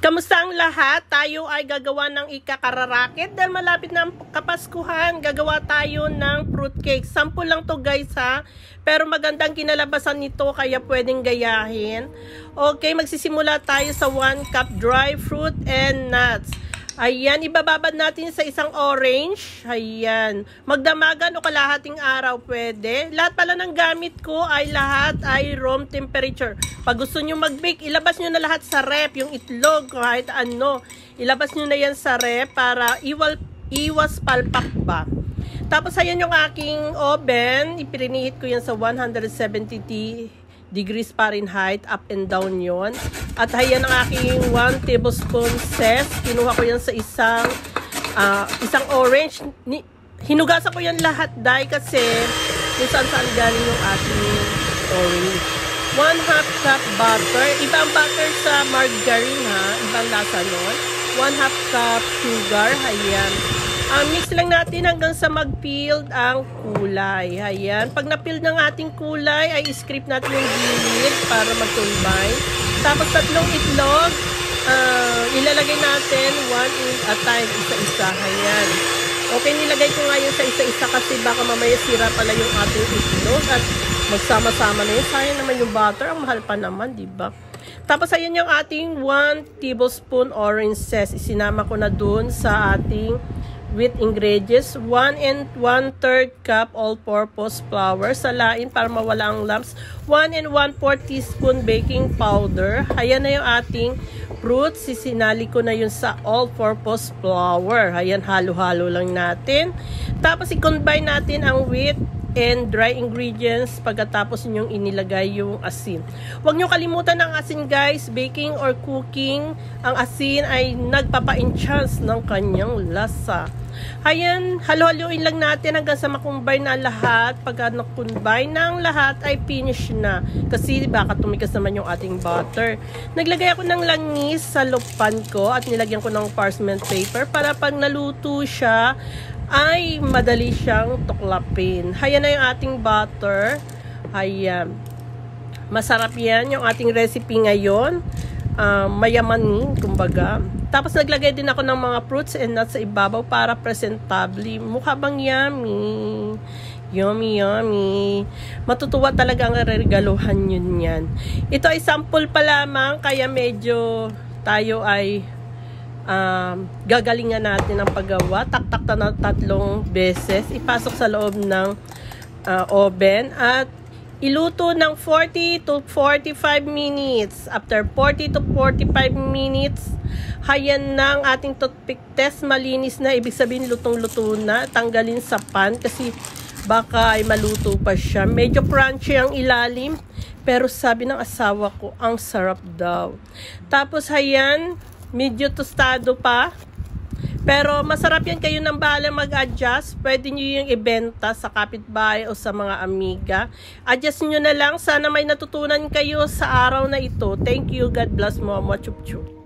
Kamusta ang lahat? Tayo ay gagawa ng ikakararaket dahil malapit na ang Kapaskuhan. Gagawa tayo ng fruitcake. Sample lang to guys ha. Pero magandang kinalabasan nito kaya pwedeng gayahin. Okay, magsisimula tayo sa 1 cup dry fruit and nuts. Ayan, ibababad natin sa isang orange. Ayan. Magdamagan o kalahating araw pwede. Lahat pala ng gamit ko ay lahat ay room temperature. Pag gusto nyo mag-bake, ilabas nyo na lahat sa rep. Yung itlog, kahit ano. Ilabas nyo na yan sa rep para iwas palpak ba. Tapos ayan yung aking oven. Ipinihit ko yan sa 170 degrees Fahrenheit, up and down yon. At ayan ang aking 1 tablespoon zest. Kinuha ko yan sa isang orange. Hinugasan ko yan lahat dahil kasi kung saan galing yung ating orange. 1/2 cup butter. Ibang butter sa margarine ha. Ibang lasa nun. 1/2 cup sugar. Ayan. Mix lang natin hanggang sa mag-peel ang kulay. Ayan. Pag na-peel ng ating kulay, ay scrape natin yung gilid para mag-combine. Tapos 3 itlog, ilalagay natin 1 at a time, isa-isa. Ayan. Okay, nilagay ko ngayon sa isa-isa kasi baka mamaya sira pala yung ating itlog at magsama-sama na yun. Sayang naman yung butter. Ang mahal pa naman, diba? Tapos ayan yung ating 1 tablespoon orange zest. Isinama ko na dun sa ating with ingredients, 1 1/3 cup all-purpose flour, salain para mawala ang lumps, 1 1/4 teaspoon baking powder. Ayan na yung ating fruits, sisinali ko na yun sa all-purpose flour. Ayan, halo-halo lang natin. Tapos i-combine natin ang wheat and dry ingredients pagkatapos nyong inilagay yung asin. Huwag nyo kalimutan ang asin guys, baking or cooking, ang asin ay nagpapa-enhance ng kanyang lasa. Ayan, halo-haloin lang natin hanggang sa makombine na lahat. Pagka na-combine na ang lahat ay finish na. Kasi baka tumikas naman yung ating butter. Naglagay ako ng langis sa looban ko at nilagyan ko ng parchment paper para pag naluto siya ay madali siyang tuklapin. Ayan na yung ating butter. Ayan. Masarap yan yung ating recipe ngayon. Mayamanin, kumbaga. Tapos naglagay din ako ng mga fruits and nuts sa ibabaw para presentably. Mukha bang yummy? Yummy, yummy. Matutuwa talaga ang regaluhan yun yan. Ito ay sample pa lamang, kaya medyo tayo ay gagalingan natin ang paggawa. Taktak na 3 beses. Ipasok sa loob ng oven at iluto ng 40 to 45 minutes. After 40 to 45 minutes, hayan na ang ating toothpick test. Malinis na. Ibig sabihin lutong-luto na. Tanggalin sa pan kasi baka ay maluto pa siya. Medyo crunchy ang ilalim. Pero sabi ng asawa ko, ang sarap daw. Tapos hayan, medyo tostado pa. Pero masarap yan, kayo nang bahala mag-adjust. Pwede nyo yung ibenta sa kapitbahay o sa mga amiga. Adjust nyo na lang. Sana may natutunan kayo sa araw na ito. Thank you. God bless mo. Chup-chup.